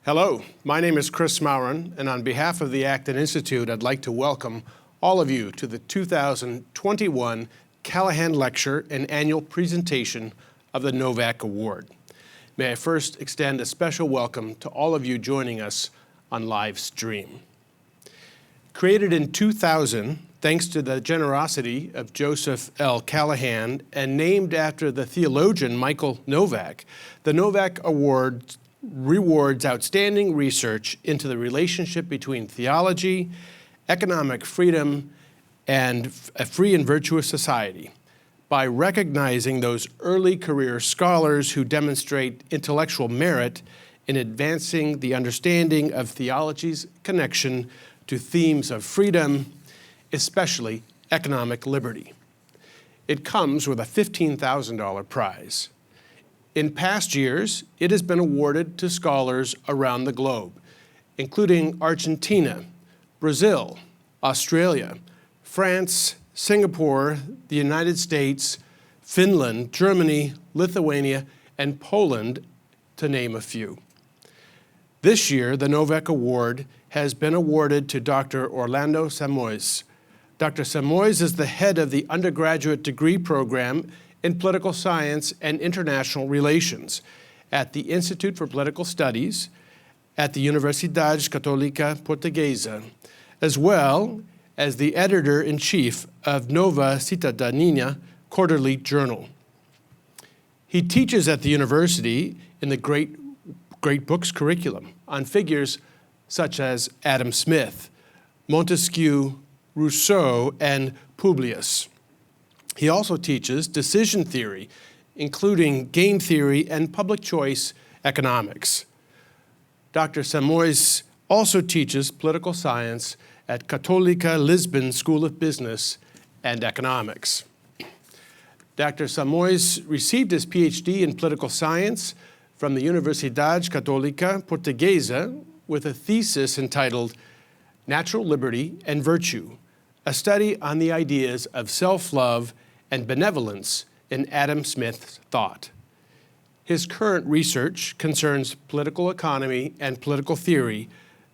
Hello, my name is Chris Maurin, and on behalf of the Acton Institute, I'd like to welcome all of you to the 2021 Calihan Lecture and annual presentation of the Novak Award. May I first extend a special welcome to all of you joining us on live stream. Created in 2000, thanks to the generosity of Joseph L. Calihan and named after the theologian Michael Novak, the Novak Award rewards outstanding research into the relationship between theology, economic freedom, and a free and virtuous society by recognizing those early career scholars who demonstrate intellectual merit in advancing the understanding of theology's connection to themes of freedom, especially economic liberty. It comes with a $15,000 prize. In past years, it has been awarded to scholars around the globe, including Argentina, Brazil, Australia, France, Singapore, the United States, Finland, Germany, Lithuania, and Poland, to name a few. This year, the Novak Award has been awarded to Dr. Orlando Samões. Dr. Samões is the head of the undergraduate degree program in Political Science and International Relations at the Institute for Political Studies at the Universidade Católica Portuguesa, as well as the editor-in-chief of Nova Cidadania Quarterly Journal. He teaches at the university in the Great Books curriculum on figures such as Adam Smith, Montesquieu, Rousseau, and Publius. He also teaches decision theory, including game theory and public choice economics. Dr. Samões also teaches political science at Católica Lisbon School of Business and Economics. Dr. Samões received his PhD in political science from the Universidade Católica Portuguesa with a thesis entitled Natural Liberty and Virtue, a study on the ideas of self-love and benevolence in Adam Smith's thought. His current research concerns political economy and political theory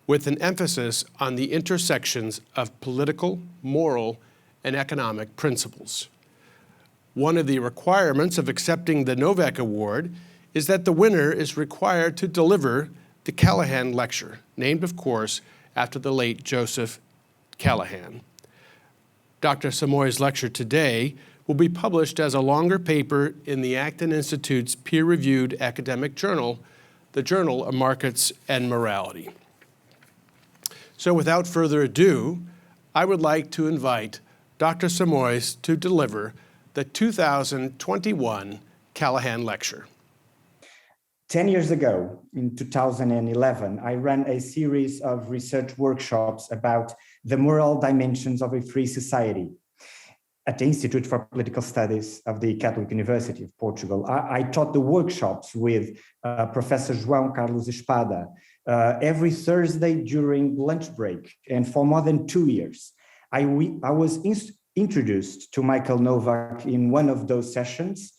with an emphasis on the intersections of political, moral, and economic principles. One of the requirements of accepting the Novak Award is that the winner is required to deliver the Calihan Lecture, named, of course, after the late Joseph Calihan. Dr. Samões' lecture today will be published as a longer paper in the Acton Institute's peer-reviewed academic journal, the Journal of Markets and Morality. So without further ado, I would like to invite Dr. Samões to deliver the 2021 Calihan Lecture. 10 years ago, in 2011, I ran a series of research workshops about the moral dimensions of a free society at the Institute for Political Studies of the Catholic University of Portugal. I taught the workshops with Professor João Carlos Espada every Thursday during lunch break, and for more than 2 years. I was introduced to Michael Novak in one of those sessions,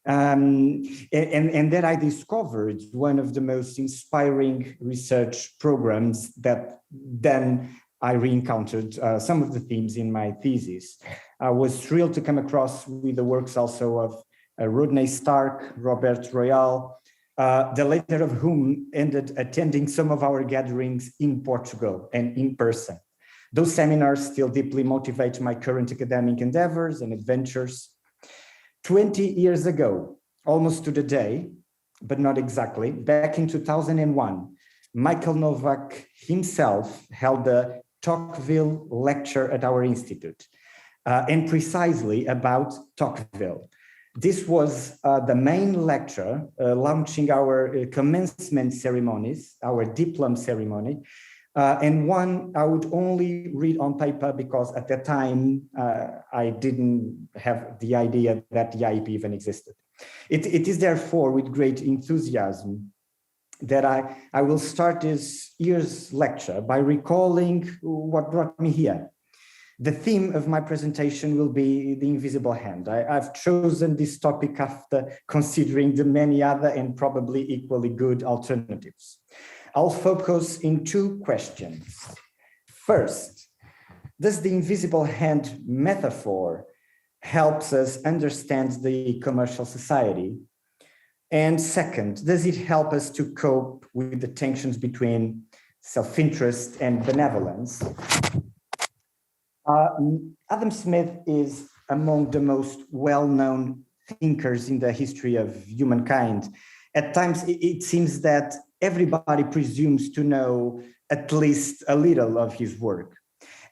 and that I discovered one of the most inspiring research programs that then I re-encountered some of the themes in my thesis. I was thrilled to come across with the works also of Rodney Stark, Robert Royal, the latter of whom ended attending some of our gatherings in Portugal and in person. Those seminars still deeply motivate my current academic endeavors and adventures. 20 years ago, almost to the day, but not exactly, back in 2001, Michael Novak himself held a Tocqueville lecture at our institute, and precisely about Tocqueville. This was the main lecture launching our commencement ceremonies, our diploma ceremony, and one I would only read on paper because at that time I didn't have the idea that the IEP even existed. It is therefore with great enthusiasm that I will start this year's lecture by recalling what brought me here. The theme of my presentation will be the invisible hand. I've chosen this topic after considering the many other and probably equally good alternatives. I'll focus in two questions. First, does the invisible hand metaphor helps us understand the commercial society? And second, does it help us to cope with the tensions between self-interest and benevolence? Adam Smith is among the most well-known thinkers in the history of humankind. At times, it seems that everybody presumes to know at least a little of his work.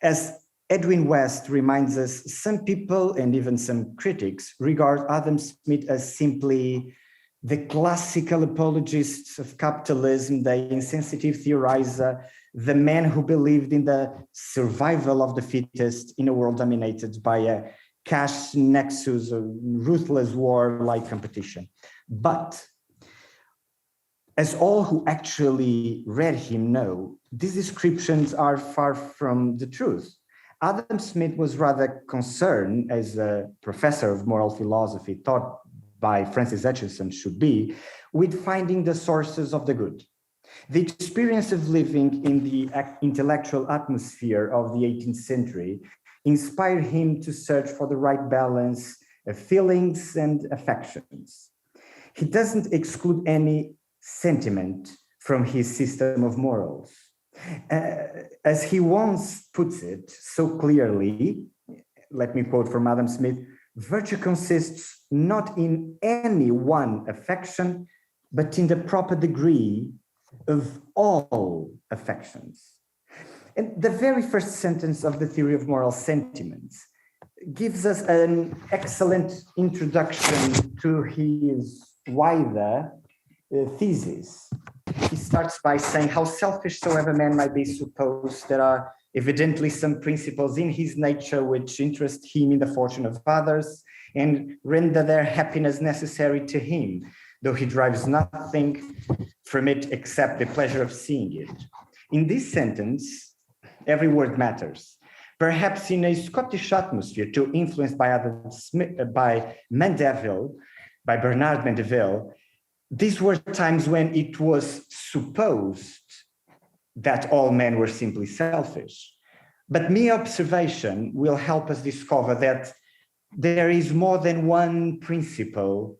As Edwin West reminds us, some people and even some critics regard Adam Smith as simply the classical apologist of capitalism, the insensitive theorizer, the man who believed in the survival of the fittest in a world dominated by a cash nexus, a ruthless war-like competition. But as all who actually read him know, these descriptions are far from the truth. Adam Smith was rather concerned, as a professor of moral philosophy taught by Francis Hutcheson should be, with finding the sources of the good. The experience of living in the intellectual atmosphere of the 18th century inspired him to search for the right balance of feelings and affections. He doesn't exclude any sentiment from his system of morals. As he once puts it so clearly, let me quote from Adam Smith, virtue consists not in any one affection, but in the proper degree of all affections. And the very first sentence of the theory of moral sentiments gives us an excellent introduction to his wider thesis. He starts by saying, how selfish soever man might be supposed, there are evidently some principles in his nature which interest him in the fortune of others and render their happiness necessary to him, though he derives nothing from it except the pleasure of seeing it. In this sentence, every word matters. Perhaps in a Scottish atmosphere, too influenced by Adam Smith, by Mandeville, by Bernard Mandeville, these were times when it was supposed that all men were simply selfish. But mere observation will help us discover that there is more than one principle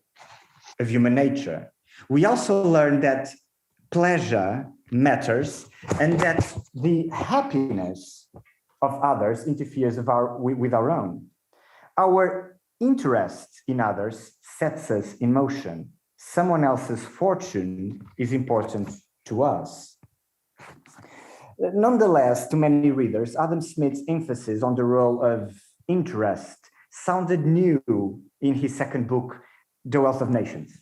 of human nature. We also learn that pleasure matters and that the happiness of others interferes with our own. Our interest in others sets us in motion. Someone else's fortune is important to us. Nonetheless, to many readers, Adam Smith's emphasis on the role of interest sounded new in his second book, The Wealth of Nations.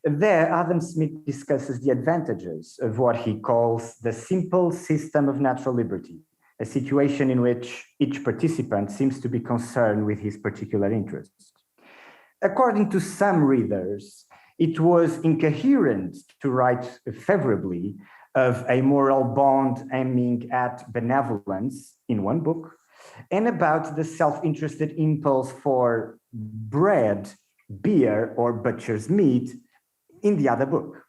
There, Adam Smith discusses the advantages of what he calls the simple system of natural liberty, a situation in which each participant seems to be concerned with his particular interests. According to some readers, it was incoherent to write favorably of a moral bond aiming at benevolence in one book, and about the self-interested impulse for bread, beer, or butcher's meat in the other book.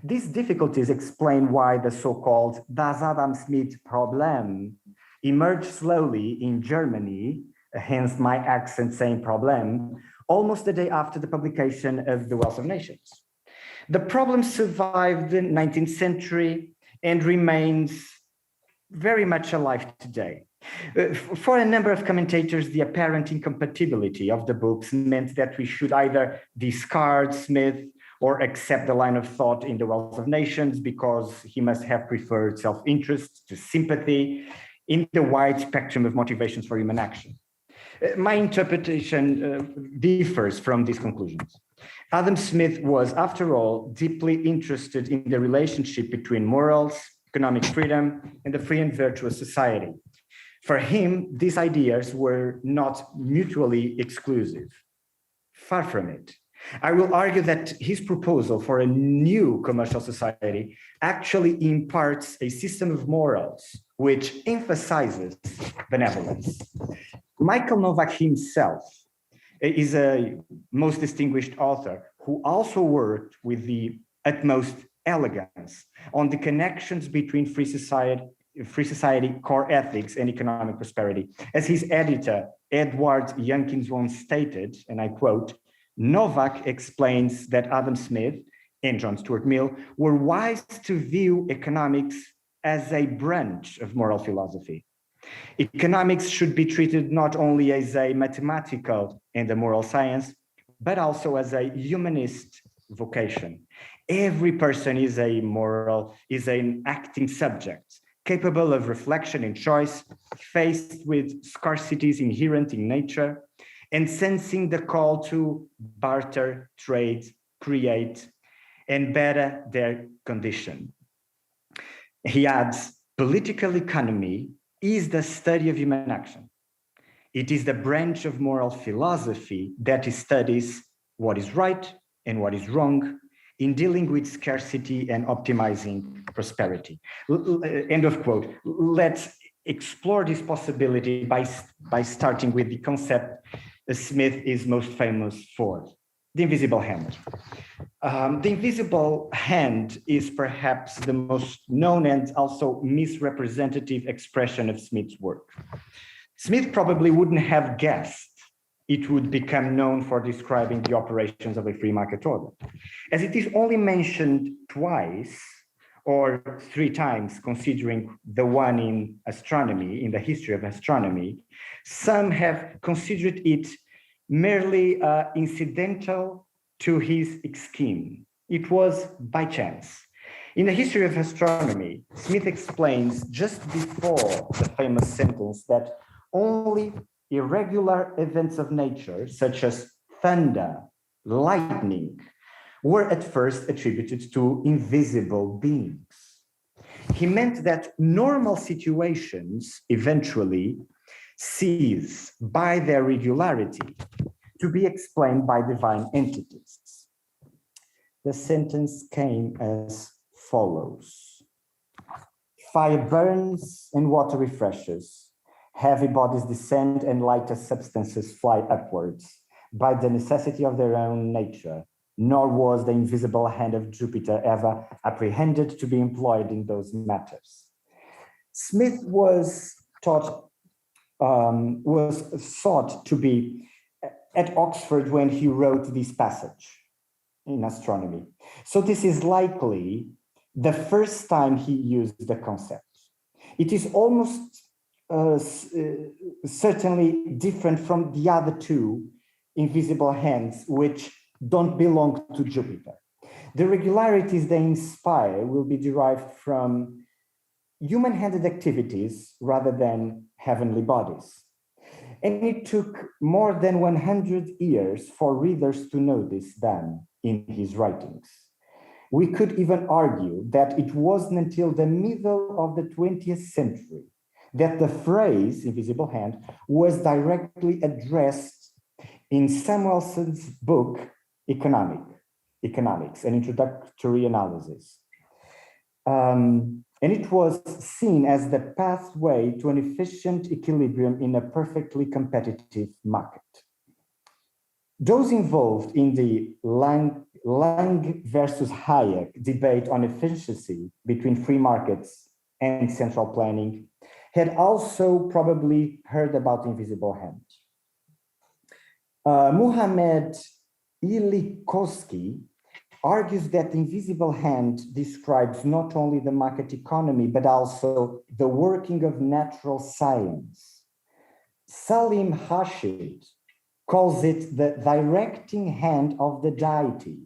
These difficulties explain why the so-called Das Adam Smith problem emerged slowly in Germany, hence my accent saying problem, almost the day after the publication of The Wealth of Nations. The problem survived the 19th century and remains very much alive today. For a number of commentators, the apparent incompatibility of the books meant that we should either discard Smith or accept the line of thought in The Wealth of Nations because he must have preferred self-interest to sympathy in the wide spectrum of motivations for human action. My interpretation differs from these conclusions. Adam Smith was, after all, deeply interested in the relationship between morals, economic freedom, and a free and virtuous society. For him, these ideas were not mutually exclusive. Far from it. I will argue that his proposal for a new commercial society actually imparts a system of morals which emphasizes benevolence. Michael Novak himself is a most distinguished author who also worked with the utmost elegance on the connections between free society core ethics and economic prosperity. As his editor, Edward Youngkins, once stated, and I quote, Novak explains that Adam Smith and John Stuart Mill were wise to view economics as a branch of moral philosophy. Economics should be treated not only as a mathematical and a moral science, but also as a humanist vocation. Every person is an acting subject, capable of reflection and choice, faced with scarcities inherent in nature, and sensing the call to barter, trade, create, and better their condition. He adds, political economy is the study of human action. It is the branch of moral philosophy that studies what is right and what is wrong in dealing with scarcity and optimizing prosperity. End of quote. Let's explore this possibility by starting with the concept Smith is most famous for, the invisible hand. The invisible hand is perhaps the most known and also misrepresentative expression of Smith's work. Smith probably wouldn't have guessed it would become known for describing the operations of a free market order, as it is only mentioned twice or three times, considering the one in astronomy, in the history of astronomy. Some have considered it merely incidental to his scheme. It was by chance. In the history of astronomy, Smith explains just before the famous sentence that only irregular events of nature, such as thunder, lightning, were at first attributed to invisible beings. He meant that normal situations eventually cease by their regularity to be explained by divine entities. The sentence came as follows. Fire burns and water refreshes. Heavy bodies descend and lighter substances fly upwards by the necessity of their own nature, nor was the invisible hand of Jupiter ever apprehended to be employed in those matters. Smith was thought to be at Oxford when he wrote this passage in astronomy. So this is likely the first time he used the concept. It is almost certainly different from the other two invisible hands, which don't belong to Jupiter. The regularities they inspire will be derived from human-handed activities rather than heavenly bodies. And it took more than 100 years for readers to notice them in his writings. We could even argue that it wasn't until the middle of the 20th century that the phrase invisible hand was directly addressed in Samuelson's book, Economics, an introductory analysis. And it was seen as the pathway to an efficient equilibrium in a perfectly competitive market. Those involved in the Lang versus Hayek debate on efficiency between free markets and central planning had also probably heard about the invisible hand. Muhammad Ilikowski argues that the invisible hand describes not only the market economy, but also the working of natural science. Salim Rashid calls it the directing hand of the deity.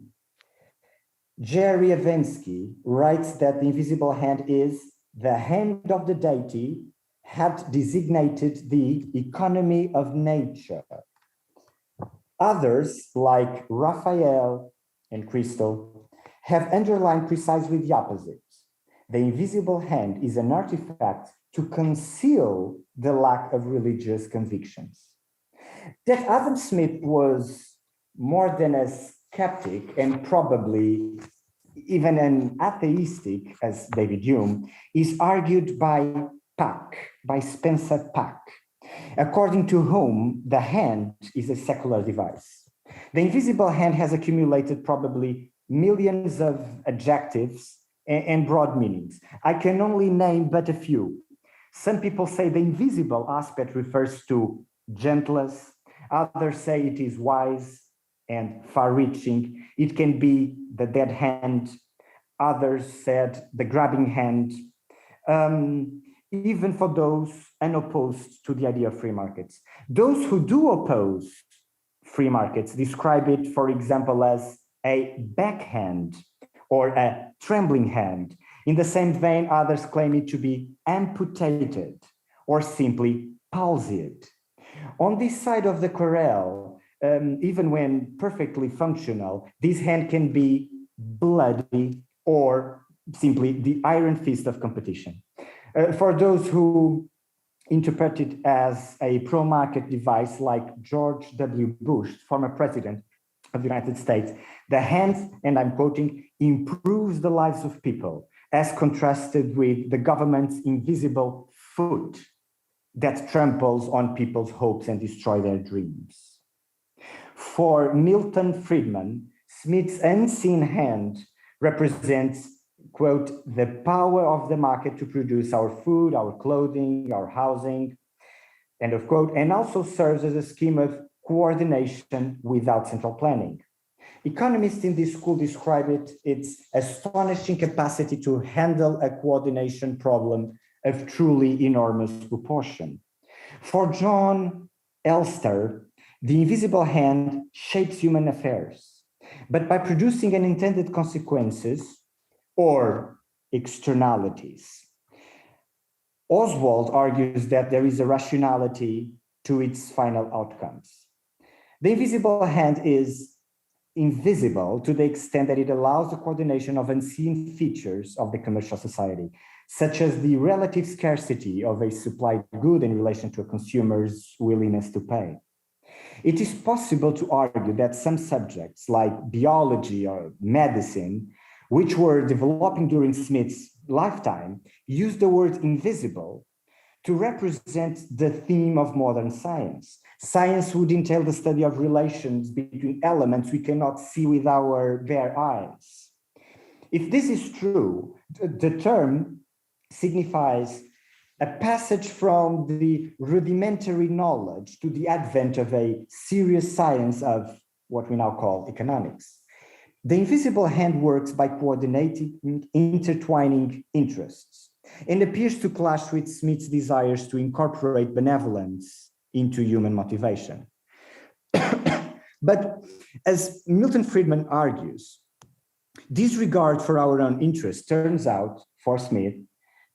Jerry Avensky writes that the invisible hand is the hand of the deity had designated the economy of nature. Others, like Raphael and Crystal, have underlined precisely the opposite. The invisible hand is an artifact to conceal the lack of religious convictions. That Adam Smith was more than a skeptic and probably even an atheistic, as David Hume, is argued by Spencer Pack, according to whom the hand is a secular device. The invisible hand has accumulated probably millions of adjectives and broad meanings. I can only name but a few. Some people say the invisible aspect refers to gentleness. Others say it is wise and far-reaching. It can be the dead hand. Others said the grabbing hand. Even for those unopposed to the idea of free markets. Those who do oppose free markets describe it, for example, as a backhand or a trembling hand. In the same vein, others claim it to be amputated or simply palsied. On this side of the quarrel, even when perfectly functional, this hand can be bloody or simply the iron fist of competition. For those who interpret it as a pro-market device, like George W. Bush, former president of the United States, the hand, and I'm quoting, improves the lives of people, as contrasted with the government's invisible foot that tramples on people's hopes and destroys their dreams. For Milton Friedman, Smith's unseen hand represents, quote, the power of the market to produce our food, our clothing, our housing, end of quote, and also serves as a scheme of coordination without central planning. Economists in this school describe its astonishing capacity to handle a coordination problem of truly enormous proportion. For John Elster, the invisible hand shapes human affairs, but by producing unintended consequences or externalities. Oswald argues that there is a rationality to its final outcomes. The invisible hand is invisible to the extent that it allows the coordination of unseen features of the commercial society, such as the relative scarcity of a supplied good in relation to a consumer's willingness to pay. It is possible to argue that some subjects like biology or medicine, which were developing during Smith's lifetime, use the word invisible to represent the theme of modern science. Science would entail the study of relations between elements we cannot see with our bare eyes. If this is true, the term signifies a passage from the rudimentary knowledge to the advent of a serious science of what we now call economics. The invisible hand works by coordinating, intertwining interests, and appears to clash with Smith's desires to incorporate benevolence into human motivation. But as Milton Friedman argues, disregard for our own interests turns out, for Smith,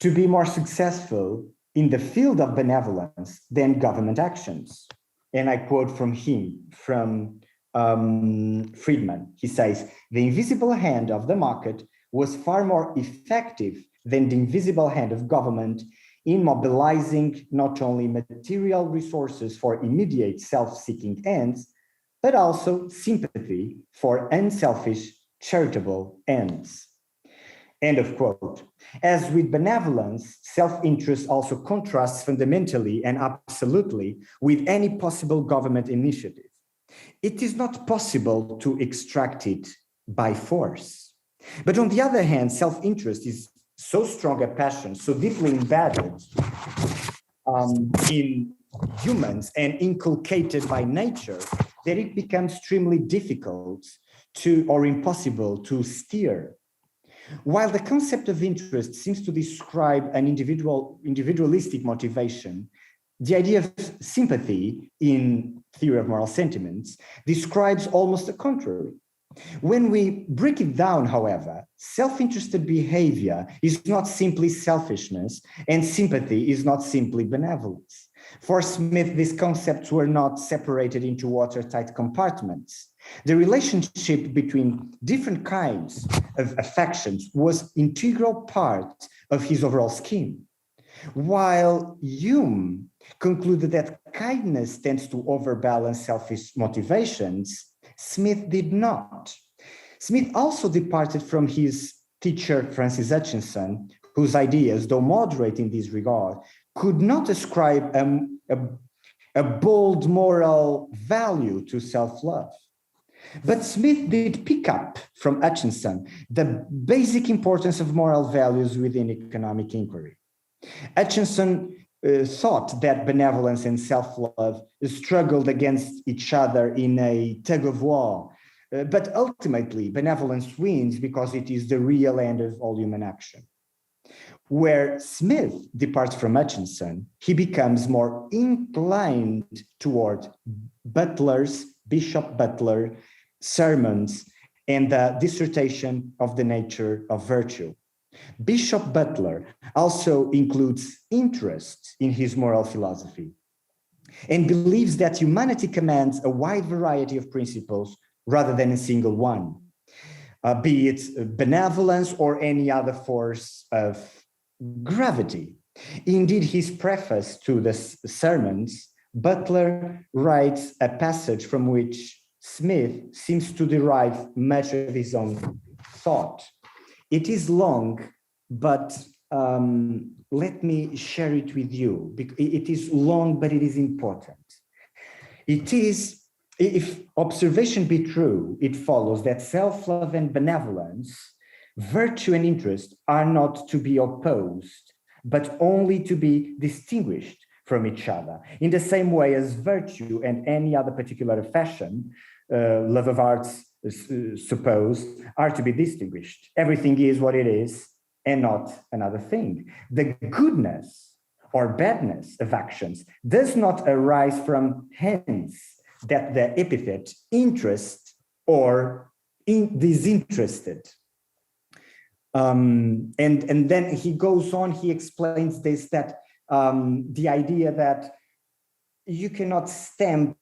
to be more successful in the field of benevolence than government actions. And I quote from him, from Friedman. He says, the invisible hand of the market was far more effective than the invisible hand of government in mobilizing not only material resources for immediate self-seeking ends, but also sympathy for unselfish charitable ends. End of quote. As with benevolence, self-interest also contrasts fundamentally and absolutely with any possible government initiative. It is not possible to extract it by force. But on the other hand, self-interest is so strong a passion, so deeply embedded in humans and inculcated by nature that it becomes extremely difficult to, or impossible to steer. While the concept of interest seems to describe an individualistic motivation, the idea of sympathy in theory of moral sentiments describes almost the contrary. When we break it down, however, self-interested behavior is not simply selfishness, and sympathy is not simply benevolence. For Smith, these concepts were not separated into watertight compartments. The relationship between different kinds of affections was an integral part of his overall scheme. While Hume concluded that kindness tends to overbalance selfish motivations, Smith did not. Smith also departed from his teacher, Francis Hutchinson, whose ideas, though moderate in this regard, could not ascribe a bold moral value to self-love. But Smith did pick up from Hutchinson the basic importance of moral values within economic inquiry. Hutchinson thought that benevolence and self-love struggled against each other in a tug of war, but ultimately benevolence wins because it is the real end of all human action. Where Smith departs from Hutchinson, he becomes more inclined toward Bishop Butler sermons and the dissertation of the nature of virtue. Bishop Butler also includes interest in his moral philosophy and believes that humanity commands a wide variety of principles rather than a single one, be it benevolence or any other force of gravity. Indeed, his preface to the sermons, Butler writes a passage from which Smith seems to derive much of his own thought. It is long, but let me share it with you. It is long, but it is important. It is, if observation be true, it follows that self-love and benevolence, virtue and interest are not to be opposed, but only to be distinguished from each other. In the same way as virtue and any other particular fashion, love of arts, suppose, are to be distinguished. Everything is what it is and not another thing. The goodness or badness of actions does not arise from hence that the epithet interest or disinterested. And then he goes on, he explains this, that the idea that you cannot stamp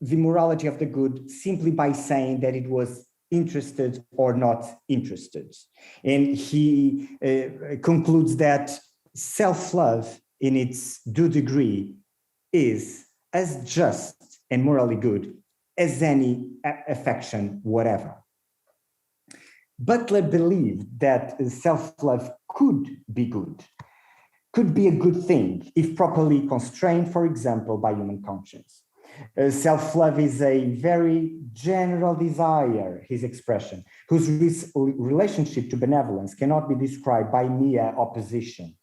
the morality of the good simply by saying that it was interested or not interested. And he concludes that self-love in its due degree is as just and morally good as any affection, whatever. Butler believed that self-love could be good, could be a good thing if properly constrained, for example, by human conscience. Self-love is a very general desire, his expression, whose relationship to benevolence cannot be described by mere opposition.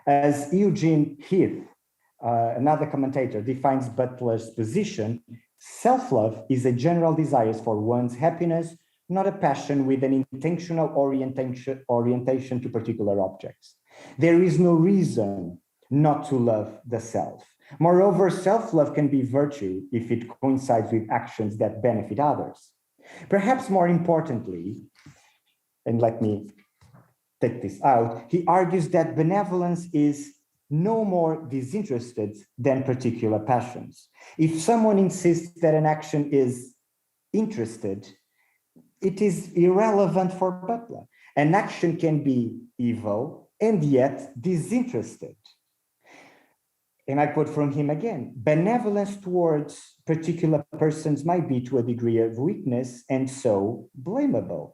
As Eugene Heath, another commentator, defines Butler's position, self-love is a general desire for one's happiness, not a passion with an intentional orientation to particular objects. There is no reason not to love the self. Moreover, self-love can be virtue if it coincides with actions that benefit others. Perhaps more importantly, and let me take this out, he argues that benevolence is no more disinterested than particular passions. If someone insists that an action is interested, it is irrelevant for Butler. An action can be evil and yet disinterested. And I quote from him again, benevolence towards particular persons might be to a degree of weakness and so blamable.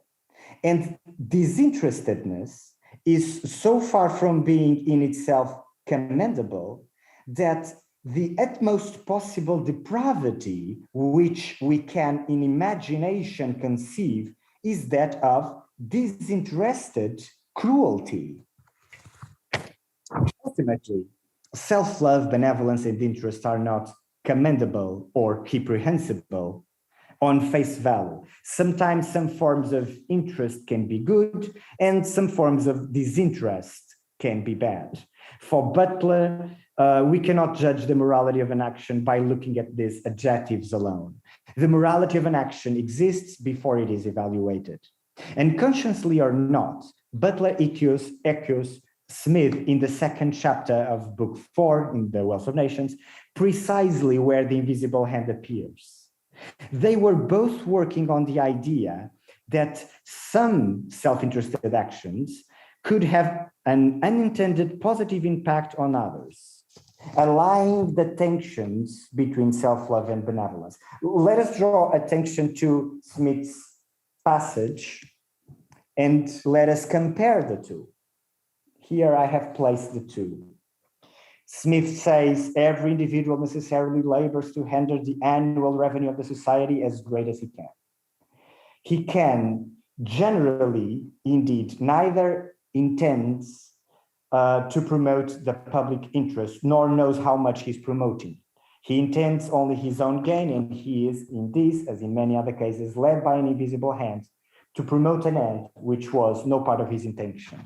And disinterestedness is so far from being in itself commendable that the utmost possible depravity which we can in imagination conceive is that of disinterested cruelty. Ultimately, self-love, benevolence, and interest are not commendable or reprehensible on face value. Sometimes some forms of interest can be good and some forms of disinterest can be bad. For Butler, we cannot judge the morality of an action by looking at these adjectives alone. The morality of an action exists before it is evaluated. And consciously or not, Butler echoes Smith in the second chapter of Book 4 in The Wealth of Nations, precisely where the invisible hand appears. They were both working on the idea that some self-interested actions could have an unintended positive impact on others, allying the tensions between self-love and benevolence. Let us draw attention to Smith's passage and let us compare the two. Here I have placed the two. Smith says every individual necessarily labors to render the annual revenue of the society as great as he can. he can generally, indeed, neither intends to promote the public interest, nor knows how much he's promoting. He intends only his own gain, and he is, in this, as in many other cases, led by an invisible hand to promote an end which was no part of his intention.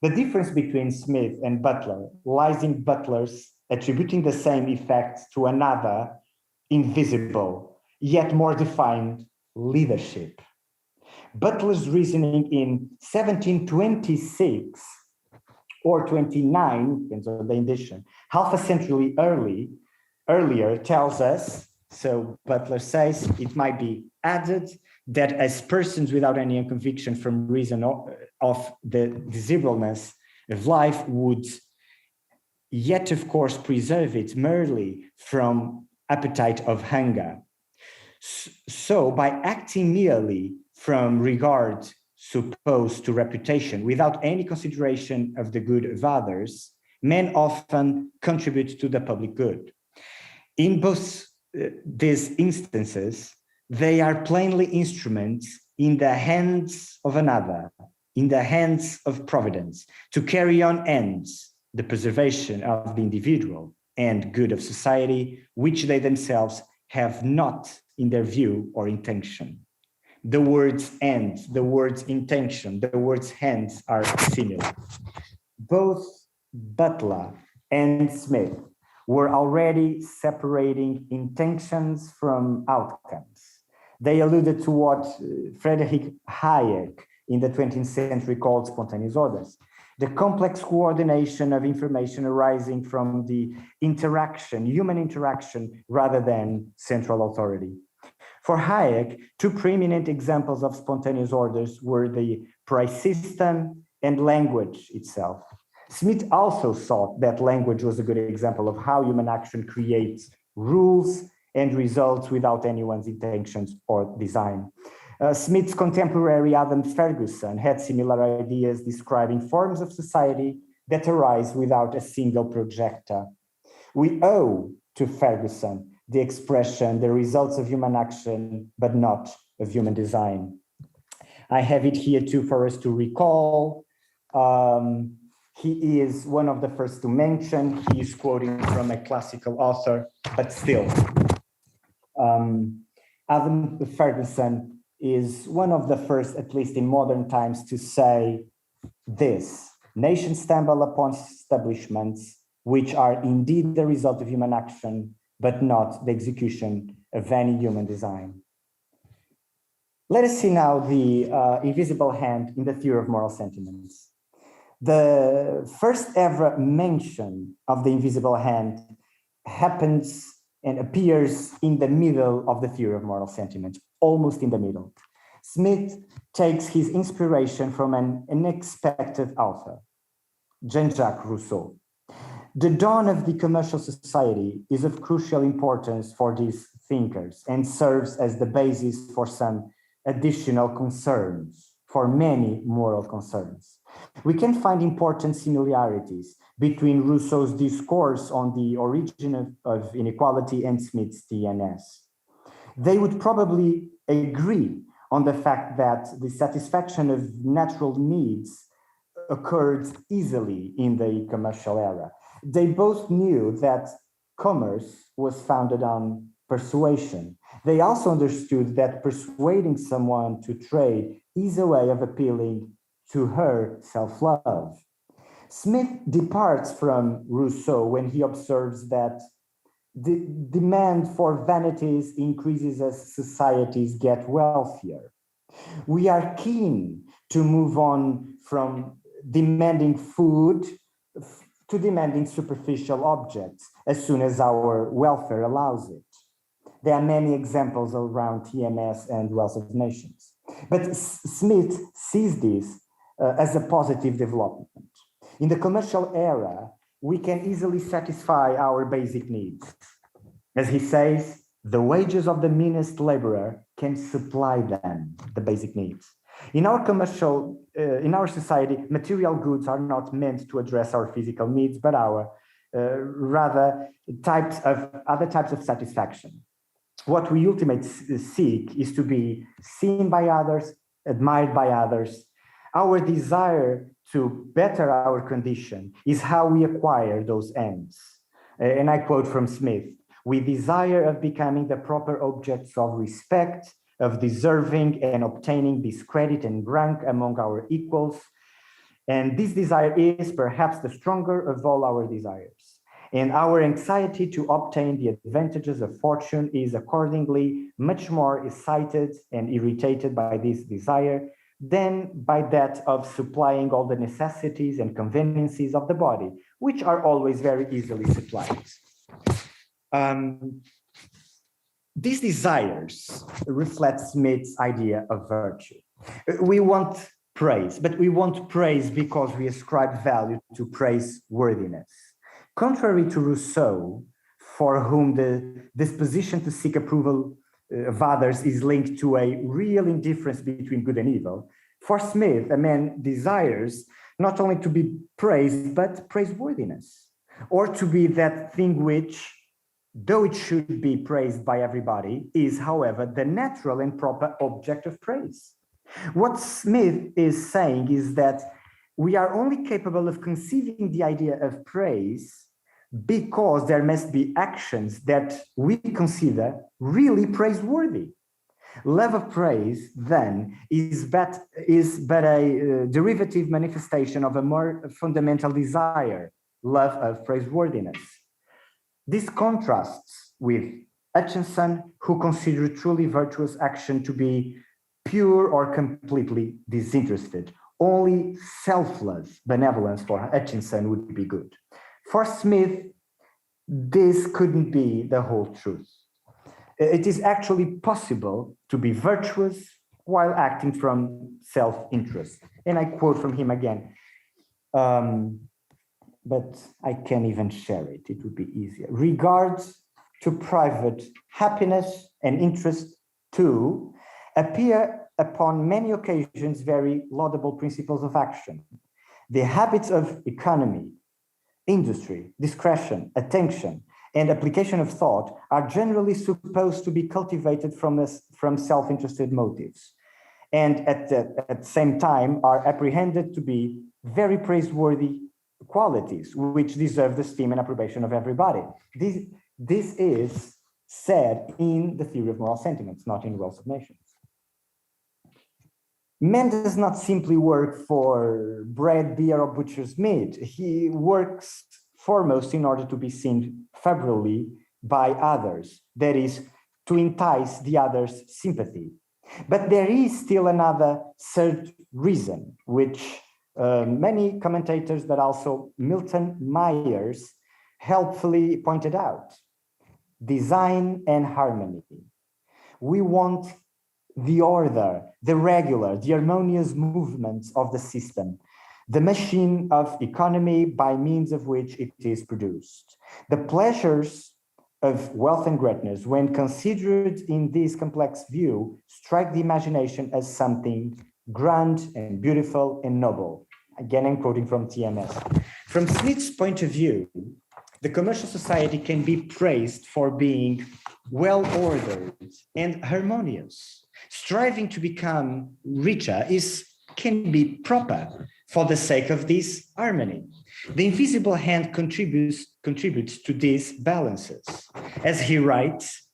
The difference between Smith and Butler lies in Butler's attributing the same effects to another invisible, yet more defined leadership. Butler's reasoning in 1726 or 29, depends on the edition, half a century earlier tells us, so Butler says, it might be added that as persons without any conviction from reason of the desirableness of life would yet, of course, preserve it merely from appetite of hunger. So by acting merely from regard supposed to reputation without any consideration of the good of others, men often contribute to the public good. In both these instances, they are plainly instruments in the hands of another, in the hands of providence, to carry on ends, the preservation of the individual and good of society, which they themselves have not in their view or intention. The words end, the words intention, the words hands are similar. Both Butler and Smith were already separating intentions from outcomes. They alluded to what Friedrich Hayek in the 20th century called spontaneous orders, the complex coordination of information arising from the interaction, human interaction, rather than central authority. For Hayek, two preeminent examples of spontaneous orders were the price system and language itself. Smith also thought that language was a good example of how human action creates rules and results without anyone's intentions or design. Smith's contemporary Adam Ferguson had similar ideas describing forms of society that arise without a single projector. We owe to Ferguson the expression, the results of human action, but not of human design. I have it here too for us to recall. He is one of the first to mention. He is quoting from a classical author, but still. Adam Ferguson is one of the first, at least in modern times, to say this: nations stumble upon establishments which are indeed the result of human action, but not the execution of any human design. Let us see now the invisible hand in the theory of moral sentiments. The first ever mention of the invisible hand happens and appears in the middle of the theory of moral sentiments, almost in the middle. Smith takes his inspiration from an unexpected author, Jean-Jacques Rousseau. The dawn of the commercial society is of crucial importance for these thinkers and serves as the basis for some additional concerns, for many moral concerns. We can find important similarities between Rousseau's discourse on the origin of inequality and Smith's TNS. They would probably agree on the fact that the satisfaction of natural needs occurred easily in the commercial era. They both knew that commerce was founded on persuasion. They also understood that persuading someone to trade is a way of appealing to her self-love. Smith departs from Rousseau when he observes that the demand for vanities increases as societies get wealthier. We are keen to move on from demanding food to demanding superficial objects as soon as our welfare allows it. There are many examples around TMS and wealth of nations. But Smith sees this as a positive development. In the commercial era, we can easily satisfy our basic needs. As he says, the wages of the meanest laborer can supply them, the basic needs. In our society, material goods are not meant to address our physical needs, but our rather other types of satisfaction. what we ultimately seek is to be seen by others, admired by others. Our desire to better our condition is how we acquire those ends. And I quote from Smith, "We desire of becoming the proper objects of respect, of deserving and obtaining this credit and rank among our equals. And this desire is perhaps the stronger of all our desires. And our anxiety to obtain the advantages of fortune is accordingly much more excited and irritated by this desire than by that of supplying all the necessities and conveniences of the body, which are always very easily supplied." These desires reflect Smith's idea of virtue. We want praise, but we want praise because we ascribe value to praiseworthiness. Contrary to Rousseau, for whom the disposition to seek approval of others is linked to a real indifference between good and evil, for Smith, a man desires not only to be praised, but praiseworthiness, or to be that thing which, though it should be praised by everybody, is, however, the natural and proper object of praise. What Smith is saying is that we are only capable of conceiving the idea of praise because there must be actions that we consider really praiseworthy. Love of praise, then, is but a derivative manifestation of a more fundamental desire, love of praiseworthiness. This contrasts with Hutchinson, who considered truly virtuous action to be pure or completely disinterested. Only selfless benevolence for Hutchinson would be good. For Smith, this couldn't be the whole truth. It is actually possible to be virtuous while acting from self-interest. And I quote from him again, but I can't even share it. It would be easier. "Regards to private happiness and interest too appear upon many occasions very laudable principles of action. The habits of economy, industry, discretion, attention, and application of thought are generally supposed to be cultivated from self-interested motives, and at the same time are apprehended to be very praiseworthy qualities which deserve the esteem and approbation of everybody." This is said in the theory of moral sentiments, not in Wealth of Nations. Man does not simply work for bread, beer, or butcher's meat. He works foremost in order to be seen favorably by others, that is, to entice the other's sympathy. But there is still another third reason, which many commentators, but also Milton Myers, helpfully pointed out: design and harmony. We want the order, the regular, the harmonious movements of the system, the machine of economy by means of which it is produced. The pleasures of wealth and greatness, when considered in this complex view, strike the imagination as something grand and beautiful and noble. Again, I'm quoting from TMS. From Smith's point of view, the commercial society can be praised for being well-ordered and harmonious. Striving to become richer can be proper for the sake of this harmony. The invisible hand contributes to these balances. As he writes,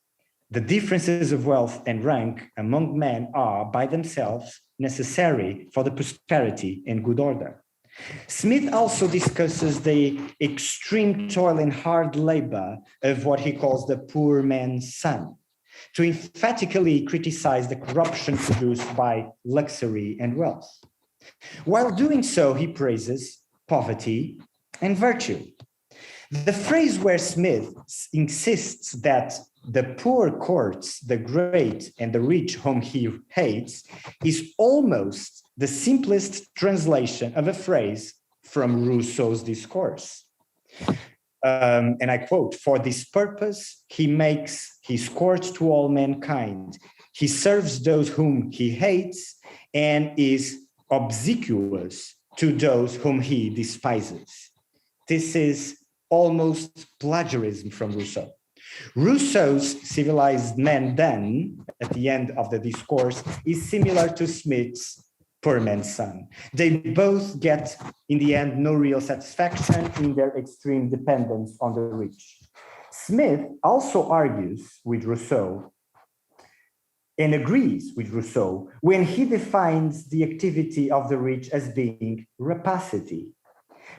the differences of wealth and rank among men are by themselves necessary for the prosperity and good order. Smith also discusses the extreme toil and hard labor of what he calls the poor man's son, to emphatically criticize the corruption produced by luxury and wealth. While doing so, he praises poverty and virtue. The phrase where Smith insists that the poor courts the great and the rich whom he hates is almost the simplest translation of a phrase from Rousseau's discourse. And I quote, "For this purpose, he makes his court to all mankind. He serves those whom he hates and is obsequious to those whom he despises." This is almost plagiarism from Rousseau. Rousseau's civilized man then, at the end of the discourse, is similar to Smith's poor man's son. They both get, in the end, no real satisfaction in their extreme dependence on the rich. Smith also argues with Rousseau and agrees with Rousseau when he defines the activity of the rich as being rapacity,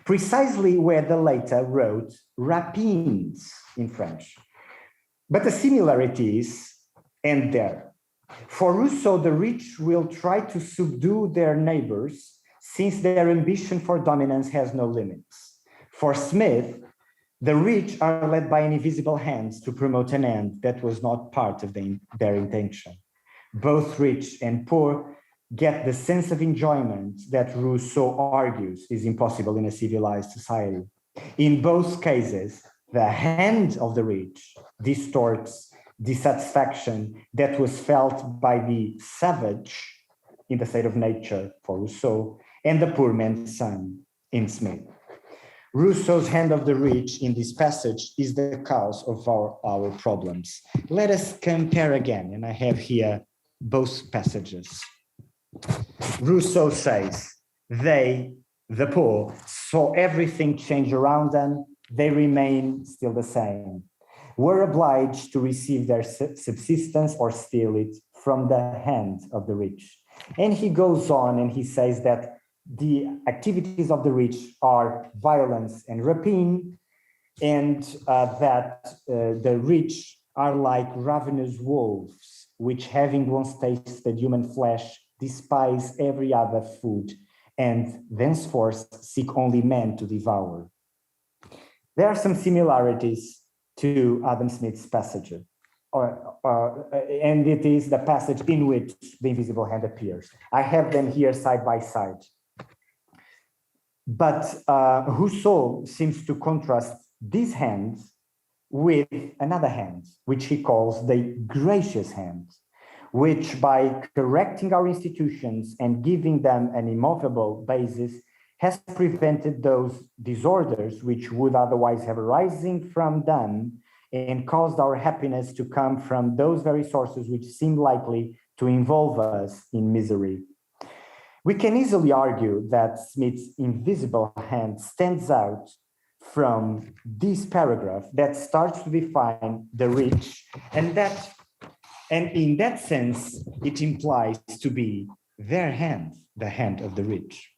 precisely where the latter wrote rapines in French. But the similarities end there. For Rousseau, the rich will try to subdue their neighbors since their ambition for dominance has no limits. For Smith, the rich are led by an invisible hand to promote an end that was not part of their intention. Both rich and poor get the sense of enjoyment that Rousseau argues is impossible in a civilized society. In both cases, the hand of the rich distorts dissatisfaction that was felt by the savage in the state of nature for Rousseau and the poor man's son in Smith. Rousseau's hand of the rich in this passage is the cause of our problems. Let us compare again, and I have here both passages. Rousseau says, they, the poor, saw everything change around them, they remain still the same, were obliged to receive their subsistence or steal it from the hand of the rich. And he goes on and he says that the activities of the rich are violence and rapine, and that the rich are like ravenous wolves, which having once tasted human flesh, despise every other food, and thenceforth seek only men to devour. There are some similarities to Adam Smith's passage, and it is the passage in which the invisible hand appears. I have them here side by side. But Rousseau seems to contrast this hand with another hand, which he calls the gracious hand, which by correcting our institutions and giving them an immovable basis has prevented those disorders which would otherwise have arisen from them and caused our happiness to come from those very sources which seem likely to involve us in misery. We can easily argue that Smith's invisible hand stands out from this paragraph that starts to define the rich, and in that sense, it implies to be their hand, the hand of the rich.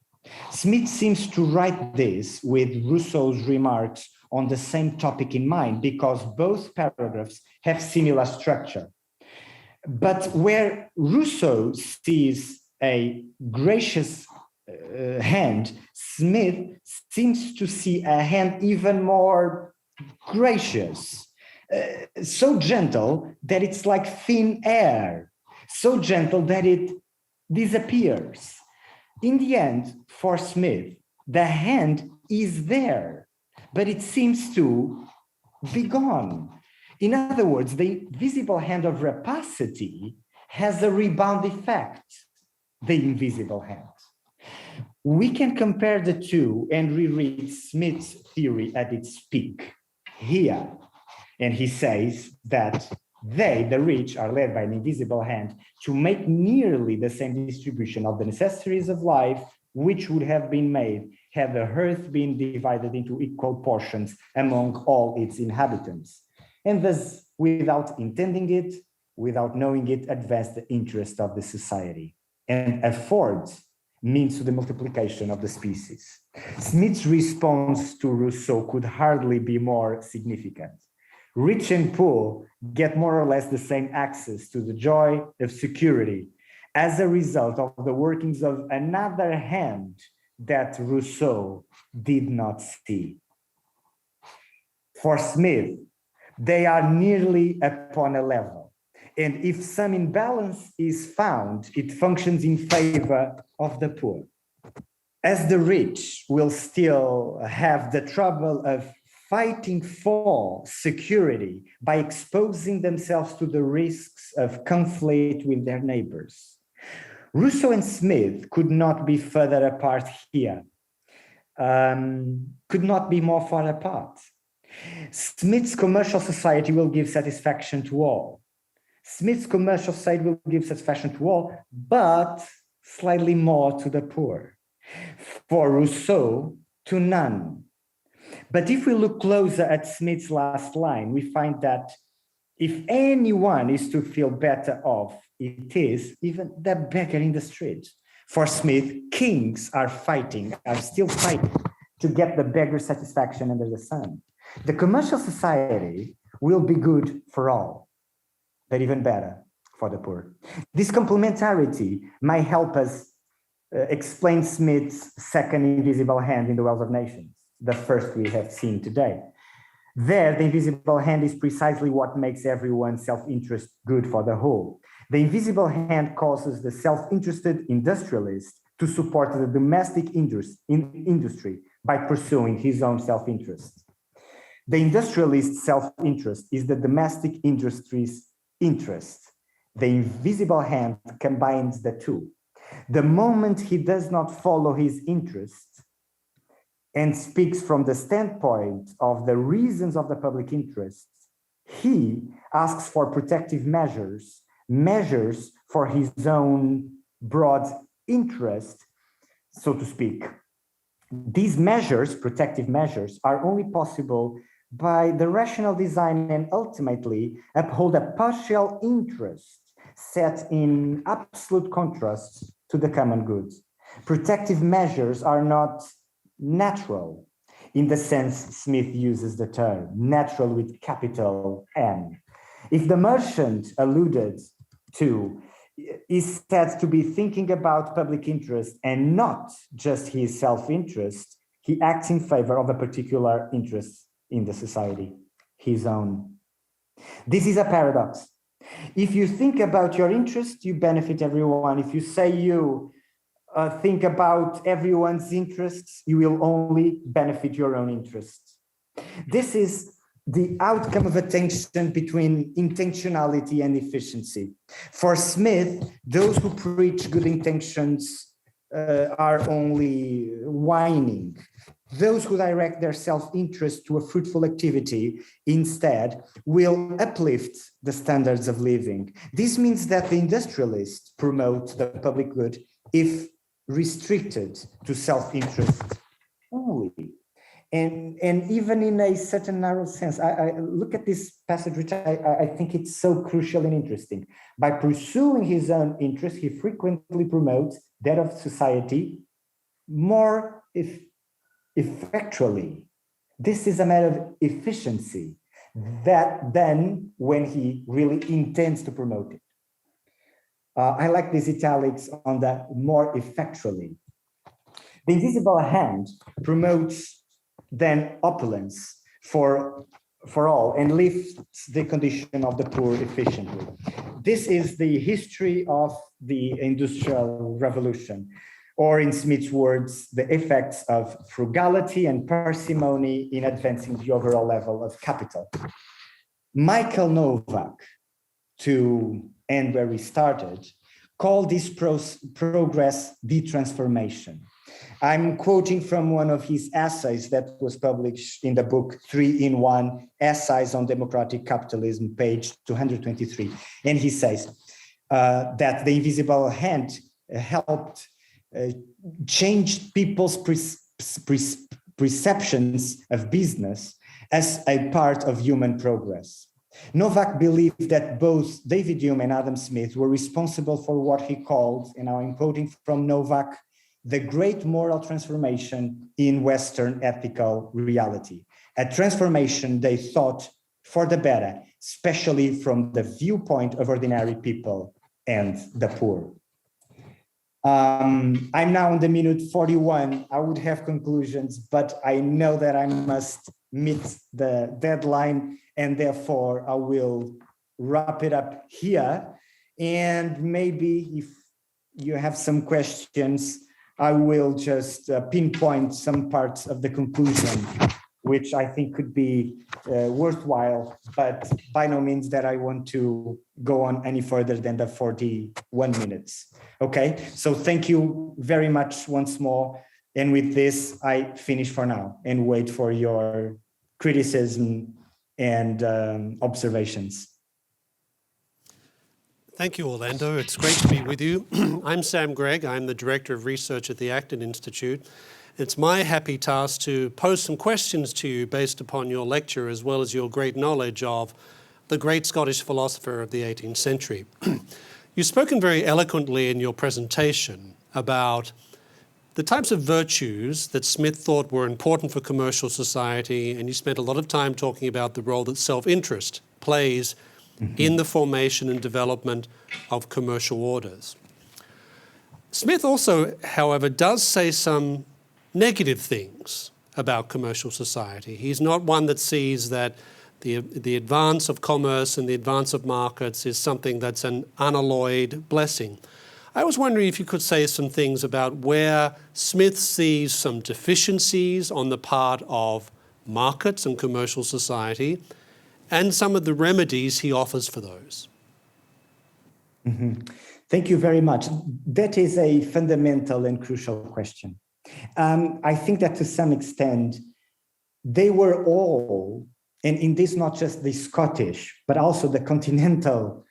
Smith seems to write this with Rousseau's remarks on the same topic in mind, because both paragraphs have similar structure. But where Rousseau sees a gracious hand, Smith seems to see a hand even more gracious, so gentle that it's like thin air, so gentle that it disappears. In the end, for Smith, the hand is there, but it seems to be gone. In other words, the visible hand of rapacity has a rebound effect, the invisible hand. We can compare the two and reread Smith's theory at its peak here. And he says that they, the rich, are led by an invisible hand to make nearly the same distribution of the necessaries of life, which would have been made had the earth been divided into equal portions among all its inhabitants. And thus, without intending it, without knowing it, advance the interest of the society and affords means to the multiplication of the species. Smith's response to Rousseau could hardly be more significant. Rich and poor get more or less the same access to the joy of security as a result of the workings of another hand that Rousseau did not see. For Smith, they are nearly upon a level. And if some imbalance is found, it functions in favor of the poor. As the rich will still have the trouble of fighting for security by exposing themselves to the risks of conflict with their neighbors. Rousseau and Smith could not be further apart here, could not be more far apart. Smith's commercial society will give satisfaction to all. Smith's commercial society will give satisfaction to all, but slightly more to the poor. For Rousseau, to none. But if we look closer at Smith's last line, we find that if anyone is to feel better off, it is even the beggar in the street. For Smith, kings are still fighting to get the beggar satisfaction under the sun. The commercial society will be good for all, but even better for the poor. This complementarity might help us explain Smith's second invisible hand in the Wealth of Nations, the first we have seen today. There, the invisible hand is precisely what makes everyone's self-interest good for the whole. The invisible hand causes the self-interested industrialist to support the domestic industry by pursuing his own self-interest. The industrialist's self-interest is the domestic industry's interest. The invisible hand combines the two. The moment he does not follow his interest and speaks from the standpoint of the reasons of the public interest, he asks for protective measures for his own broad interest, so to speak. These measures, protective measures, are only possible by the rational design and ultimately uphold a partial interest set in absolute contrast to the common good. Protective measures are not natural in the sense Smith uses the term, natural with capital N. If the merchant alluded to is said to be thinking about public interest and not just his self-interest, he acts in favor of a particular interest in the society, his own. This is a paradox. If you think about your interest, you benefit everyone. If you say you think about everyone's interests, you will only benefit your own interests. This is the outcome of a tension between intentionality and efficiency. For Smith, those who preach good intentions are only whining. Those who direct their self-interest to a fruitful activity instead will uplift the standards of living. This means that the industrialists promote the public good if restricted to self-interest only. And even in a certain narrow sense, I look at this passage, which I think it's so crucial and interesting. By pursuing his own interest, he frequently promotes that of society more effectually. This is a matter of efficiency than when he really intends to promote it. I like these italics on that more effectually. The invisible hand promotes then opulence for all and lifts the condition of the poor efficiently. This is the history of the Industrial Revolution, or in Smith's words, the effects of frugality and parsimony in advancing the overall level of capital. Michael Novak, to end where we started, called this progress the transformation. I'm quoting from one of his essays that was published in the book 3-in-1 Essays on Democratic Capitalism, page 223. And he says that the invisible hand helped change people's perceptions of business as a part of human progress. Novak believed that both David Hume and Adam Smith were responsible for what he called, and now I'm quoting from Novak, the great moral transformation in Western ethical reality, a transformation they thought for the better, especially from the viewpoint of ordinary people and the poor. I'm now on the minute 41. I would have conclusions, but I know that I must meet the deadline, and therefore I will wrap it up here. And maybe if you have some questions, I will just pinpoint some parts of the conclusion, which I think could be worthwhile, but by no means that I want to go on any further than the 41 minutes. Okay, so thank you very much once more. And with this, I finish for now and wait for your criticism, and observations. Thank you, Orlando. It's great to be with you. I'm Sam Gregg. I'm the Director of Research at the Acton Institute. It's my happy task to pose some questions to you based upon your lecture, as well as your great knowledge of the great Scottish philosopher of the 18th century. You've spoken very eloquently in your presentation about the types of virtues that Smith thought were important for commercial society, and you spent a lot of time talking about the role that self-interest plays in the formation and development of commercial orders. Smith also, however, does say some negative things about commercial society. He's not one that sees that the advance of commerce and the advance of markets is something that's an unalloyed blessing. I was wondering if you could say some things about where Smith sees some deficiencies on the part of markets and commercial society, and some of the remedies he offers for those. Thank you very much. That is a fundamental and crucial question. I think that to some extent, they were all, and in this not just the Scottish, but also the continental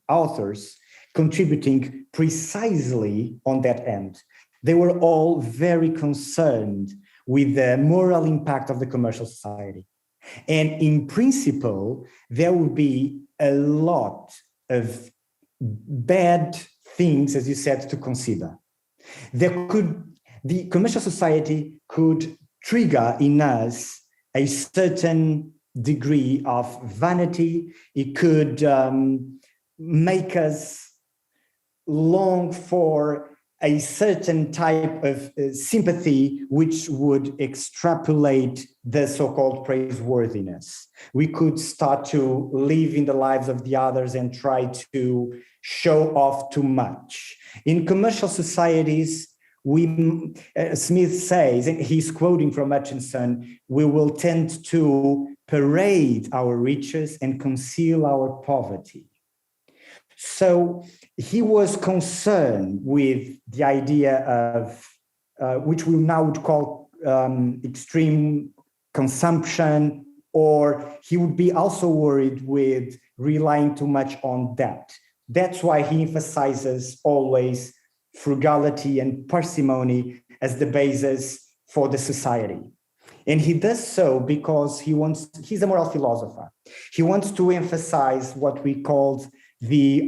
authors, contributing precisely on that end. They were all very concerned with the moral impact of the commercial society. And in principle, there would be a lot of bad things, as you said, to consider. The commercial society could trigger in us a certain degree of vanity. It could make us long for a certain type of sympathy, which would extrapolate the so-called praiseworthiness. We could start to live in the lives of the others and try to show off too much. In commercial societies, Smith says, and he's quoting from Hutchinson, we will tend to parade our riches and conceal our poverty. So he was concerned with the idea of, which we now would call extreme consumption, or he would be also worried with relying too much on debt. That's why he emphasizes always frugality and parsimony as the basis for the society. And he does so because he's a moral philosopher. He wants to emphasize what we called the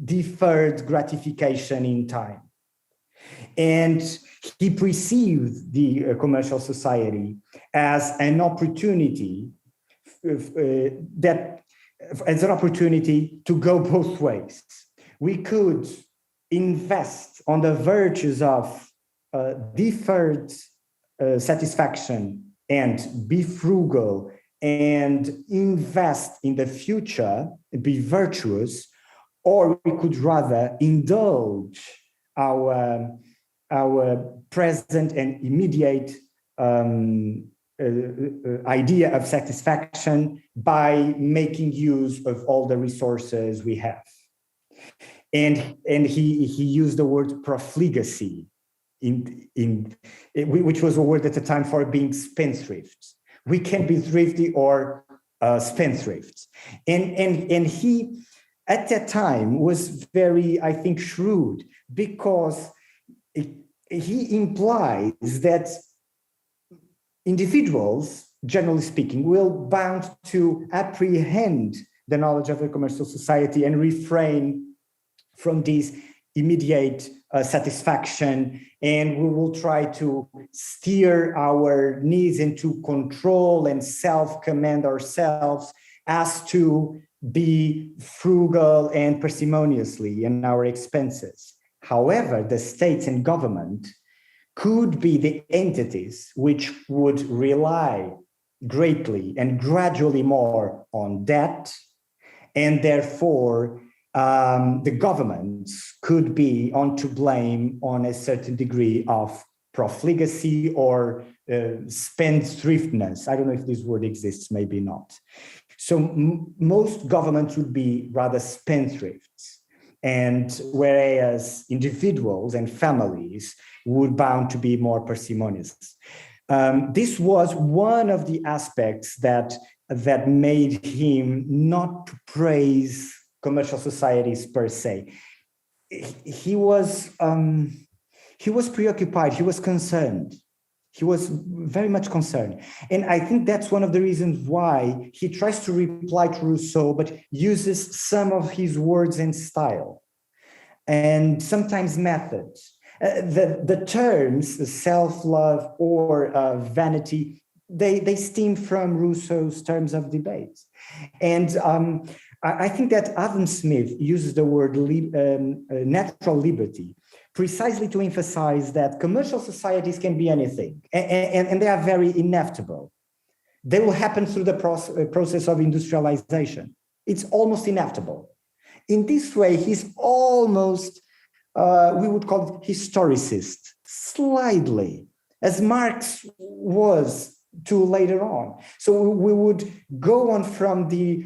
deferred gratification in time. And he perceived the commercial society as an opportunity to go both ways. We could invest on the virtues of deferred satisfaction and be frugal and invest in the future, be virtuous, or we could rather indulge our present and immediate idea of satisfaction by making use of all the resources we have. And he used the word profligacy, which was a word at the time for being spendthrift. We can be thrifty or spendthrift. And he, at that time, was very, I think, shrewd, because he implies that individuals, generally speaking, will bound to apprehend the knowledge of a commercial society and refrain from this immediate satisfaction, and we will try to steer our needs into control and self-command ourselves as to be frugal and parsimoniously in our expenses. However, the states and government could be the entities which would rely greatly and gradually more on debt, and therefore the governments could be to blame on a certain degree of profligacy or spendthriftness. I don't know if this word exists, maybe not. So most governments would be rather spendthrifts, and whereas individuals and families would bound to be more parsimonious. This was one of the aspects that made him not to praise commercial societies per se. He was preoccupied. He was concerned. He was very much concerned. And I think that's one of the reasons why he tries to reply to Rousseau, but uses some of his words and style, and sometimes methods. The terms self-love or vanity, they stem from Rousseau's terms of debate. And I think that Adam Smith uses the word natural liberty precisely to emphasize that commercial societies can be anything, and they are very inevitable. They will happen through the process of industrialization. It's almost inevitable. In this way, he's almost, we would call it historicist, slightly, as Marx was to later on. So we would go on from the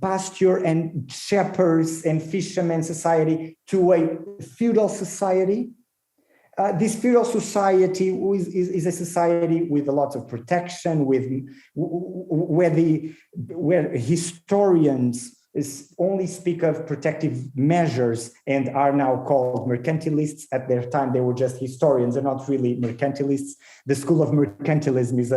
pasture and shepherds and fishermen society to a feudal society. This feudal society is a society with a lot of protection, where historians only speak of protective measures and are now called mercantilists. At their time, they were just historians and not really mercantilists. The school of mercantilism is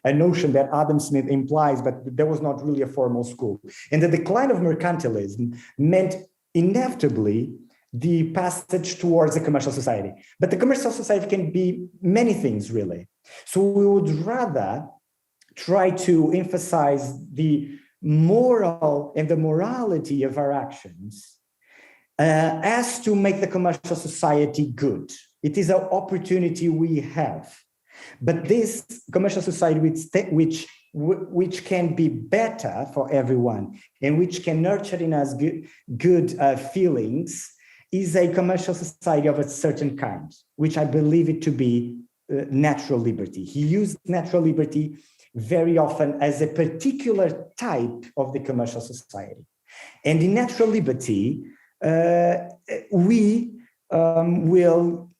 a notion that Adam Smith implies, but there was not really a formal school. And the decline of mercantilism meant inevitably the passage towards a commercial society. But the commercial society can be many things, really. So we would rather try to emphasize the moral and the morality of our actions as to make the commercial society good. It is an opportunity we have. But this commercial society which can be better for everyone and which can nurture in us good feelings is a commercial society of a certain kind, which I believe it to be natural liberty. He used natural liberty very often as a particular type of the commercial society. And in natural liberty, we will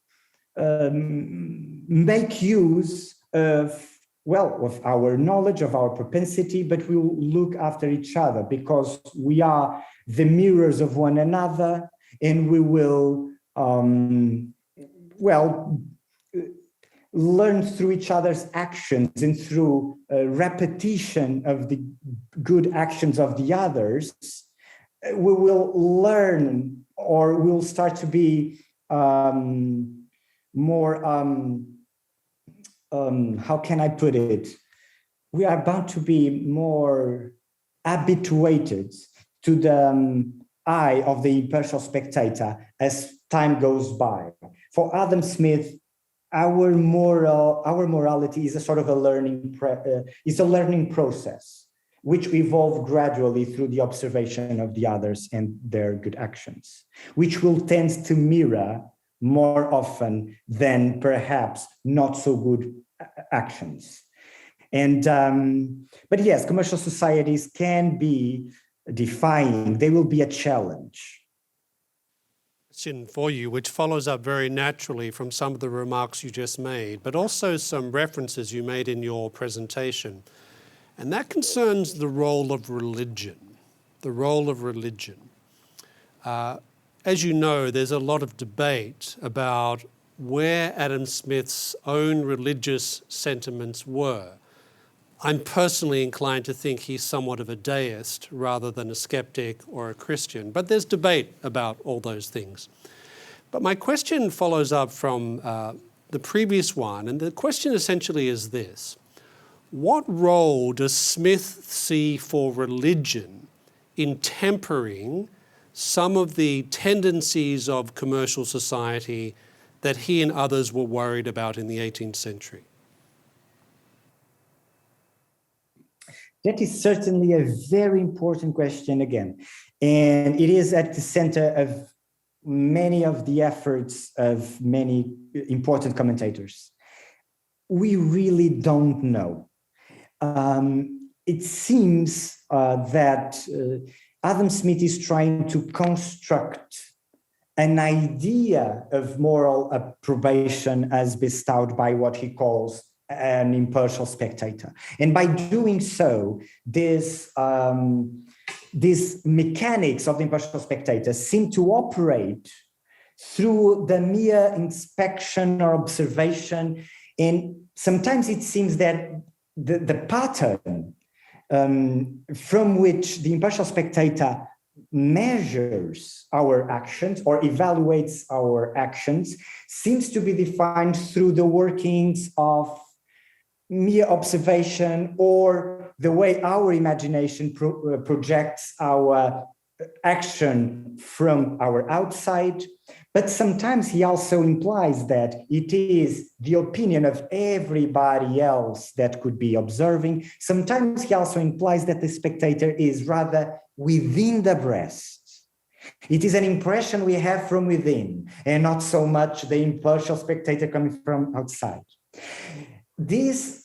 make use of our knowledge, of our propensity, but we will look after each other because we are the mirrors of one another, and we will, learn through each other's actions and through repetition of the good actions of the others. We will learn, or we will start to be more, how can I put it? We are bound to be more habituated to the eye of the impartial spectator as time goes by. For Adam Smith, our morality is a sort of a learning process, which evolved gradually through the observation of the others and their good actions, which will tend to mirror more often than perhaps not so good actions. And but yes, commercial societies can be defying. They will be a challenge. For you, which follows up very naturally from some of the remarks you just made, but also some references you made in your presentation. And that concerns the role of religion, the role of religion. As you know, there's a lot of debate about where Adam Smith's own religious sentiments were. I'm personally inclined to think he's somewhat of a deist rather than a skeptic or a Christian, but there's debate about all those things. But my question follows up from the previous one, and the question essentially is this. What role does Smith see for religion in tempering some of the tendencies of commercial society that he and others were worried about in the 18th century? That is certainly a very important question again. And it is at the center of many of the efforts of many important commentators. We really don't know. It seems that Adam Smith is trying to construct an idea of moral approbation as bestowed by what he calls an impartial spectator. And by doing so, these mechanics of the impartial spectator seem to operate through the mere inspection or observation. And sometimes it seems that the pattern from which the impartial spectator measures our actions or evaluates our actions seems to be defined through the workings of mere observation or the way our imagination projects our action from our outside. But sometimes he also implies that it is the opinion of everybody else that could be observing. Sometimes he also implies that the spectator is rather within the breast. It is an impression we have from within and not so much the impartial spectator coming from outside. This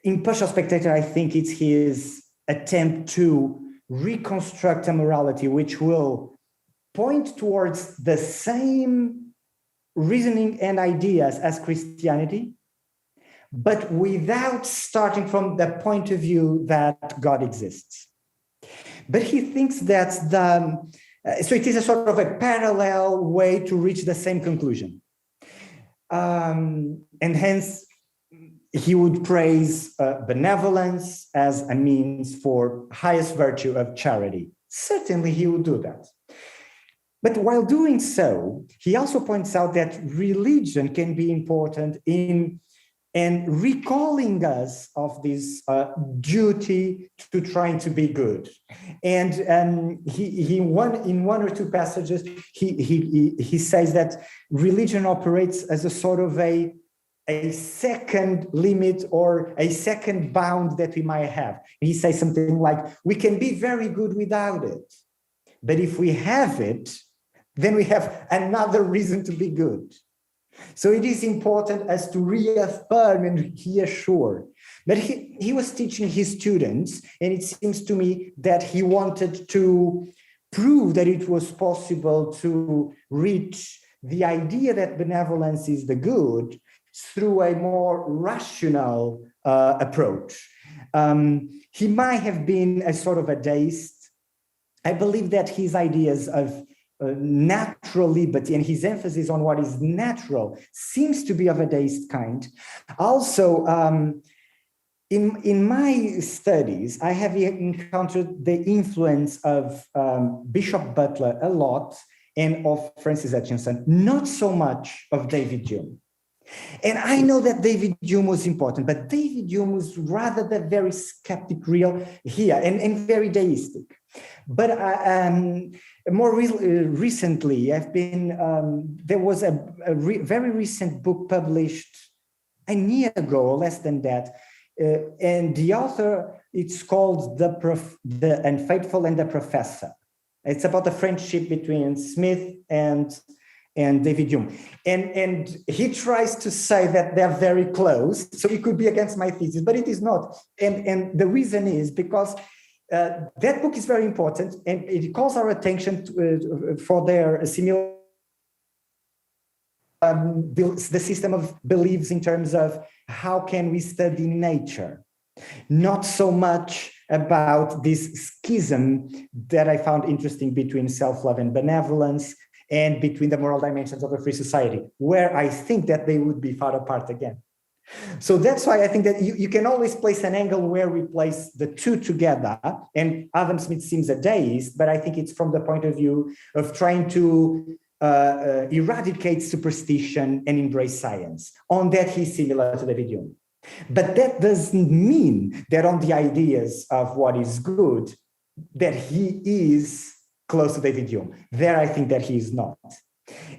impartial spectator, I think it's his attempt to reconstruct a morality which will point towards the same reasoning and ideas as Christianity, but without starting from the point of view that God exists. But he thinks that so it is a sort of a parallel way to reach the same conclusion. And hence, he would praise benevolence as a means for highest virtue of charity. Certainly, he would do that. But while doing so, he also points out that religion can be important in recalling us of this duty to trying to be good. And in one or two passages, he says that religion operates as a sort of a second limit or a second bound that we might have. He says something like, we can be very good without it, but if we have it, then we have another reason to be good. So it is important as to reaffirm and reassure. But he was teaching his students, and it seems to me that he wanted to prove that it was possible to reach the idea that benevolence is the good through a more rational approach. He might have been a sort of a deist. I believe that his ideas of natural liberty and his emphasis on what is natural seems to be of a deist kind. Also, in my studies, I have encountered the influence of Bishop Butler a lot and of Francis Hutchinson, not so much of David Hume. And I know that David Hume was important, but David Hume was rather the very skeptic real here and very deistic. But more recently, there was a very recent book published a year ago, or less than that, and the author, it's called The Unfaithful and the Professor. It's about the friendship between Smith and David Hume. And he tries to say that they're very close, so it could be against my thesis, but it is not. And the reason is because that book is very important, and it calls our attention for their similar the system of beliefs in terms of how can we study nature, not so much about this schism that I found interesting between self-love and benevolence and between the moral dimensions of a free society, where I think that they would be far apart again. So that's why I think that you can always place an angle where we place the two together, and Adam Smith seems a deist, but I think it's from the point of view of trying to eradicate superstition and embrace science. On that, he's similar to David Hume. But that doesn't mean that on the ideas of what is good, that he is close to David Hume. There, I think that he is not.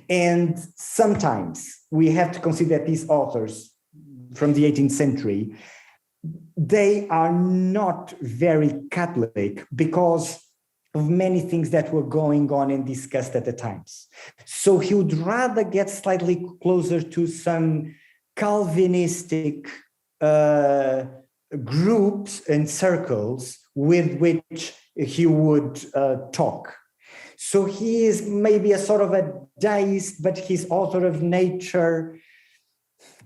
And sometimes we have to consider that these authors from the 18th century, they are not very Catholic because of many things that were going on and discussed at the times. So he would rather get slightly closer to some Calvinistic groups and circles with which he would talk. So he is maybe a sort of a deist, but he's author of nature.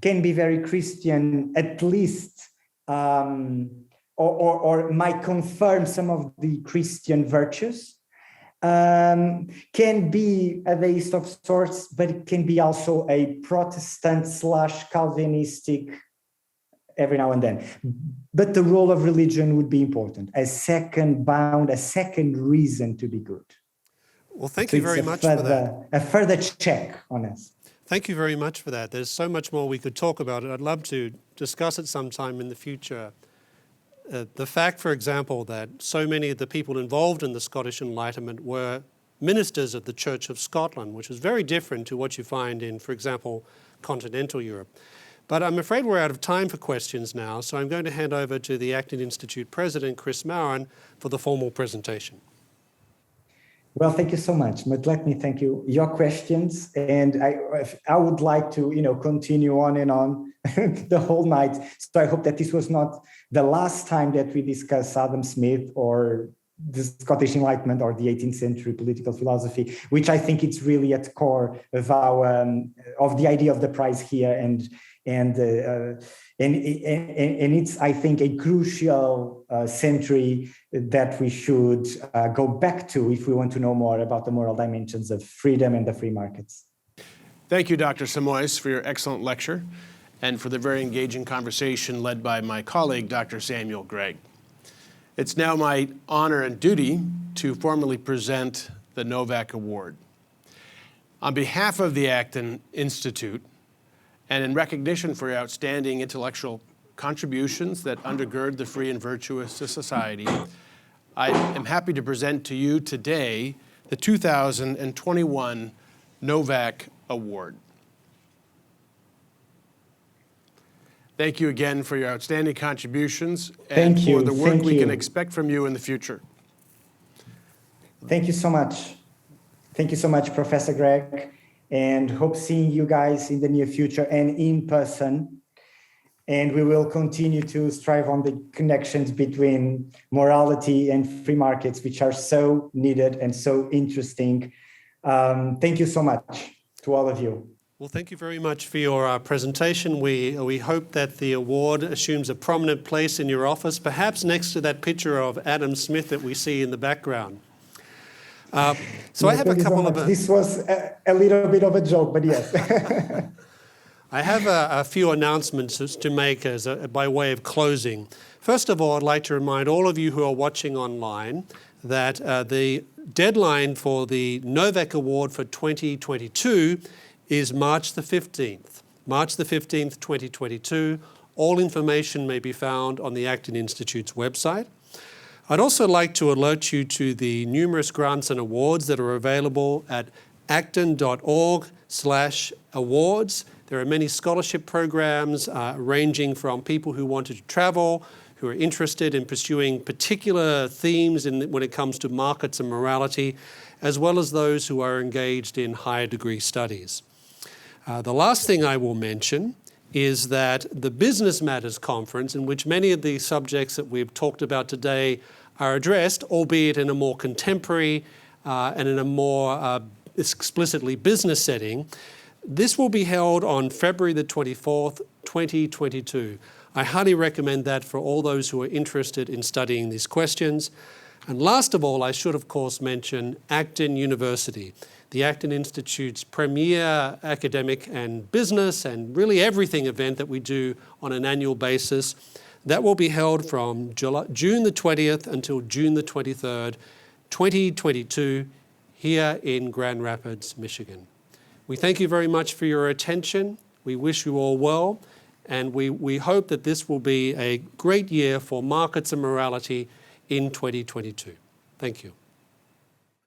can be very Christian, at least, or might confirm some of the Christian virtues. Can be a deist of sorts, but it can be also a Protestant / Calvinistic every now and then. But the role of religion would be important, a second bound, a second reason to be good. Well, thank you very much for that. A further check on us. Thank you very much for that. There's so much more we could talk about it. I'd love to discuss it sometime in the future. The fact, for example, that so many of the people involved in the Scottish Enlightenment were ministers of the Church of Scotland, which is very different to what you find in, for example, continental Europe. But I'm afraid we're out of time for questions now, so I'm going to hand over to the Acton Institute President, Chris Maurin, for the formal presentation. Well, thank you so much. But let me thank you. Your questions, and I would like to, continue on and on the whole night. So I hope that this was not the last time that we discuss Adam Smith or the Scottish Enlightenment or the 18th century political philosophy, which I think it's really at the core of our of the idea of the prize here, and it's, I think, a crucial century that we should go back to if we want to know more about the moral dimensions of freedom and the free markets. Thank you, Dr. Samões, for your excellent lecture and for the very engaging conversation led by my colleague, Dr. Samuel Gregg. It's now my honor and duty to formally present the Novak Award. On behalf of the Acton Institute, and in recognition for your outstanding intellectual contributions that undergird the free and virtuous society, I am happy to present to you today the 2021 Novak Award. Thank you again for your outstanding contributions and for the work we can expect from you in the future. Thank you so much. Thank you so much, Professor Gregg, and hope seeing you guys in the near future and in person. And we will continue to strive on the connections between morality and free markets, which are so needed and so interesting. Thank you so much to all of you. Well, thank you very much for your presentation. We hope that the award assumes a prominent place in your office, perhaps next to that picture of Adam Smith that we see in the background. So I have a couple of... This was a little bit of a joke, but yes. I have a few announcements to make by way of closing. First of all, I'd like to remind all of you who are watching online that the deadline for the Novak Award for 2022 is March the 15th. March the 15th, 2022. All information may be found on the Acton Institute's website. I'd also like to alert you to the numerous grants and awards that are available at acton.org/awards. There are many scholarship programs ranging from people who wanted to travel, who are interested in pursuing particular themes when it comes to markets and morality, as well as those who are engaged in higher degree studies. The last thing I will mention is that the Business Matters Conference, in which many of the subjects that we've talked about today are addressed, albeit in a more contemporary and in a more explicitly business setting, this will be held on February the 24th, 2022. I highly recommend that for all those who are interested in studying these questions. And last of all, I should of course mention Acton University, the Acton Institute's premier academic and business and really everything event that we do on an annual basis. That will be held from June the 20th until June the 23rd, 2022, here in Grand Rapids, Michigan. We thank you very much for your attention. We wish you all well, and we hope that this will be a great year for markets and morality in 2022. Thank you.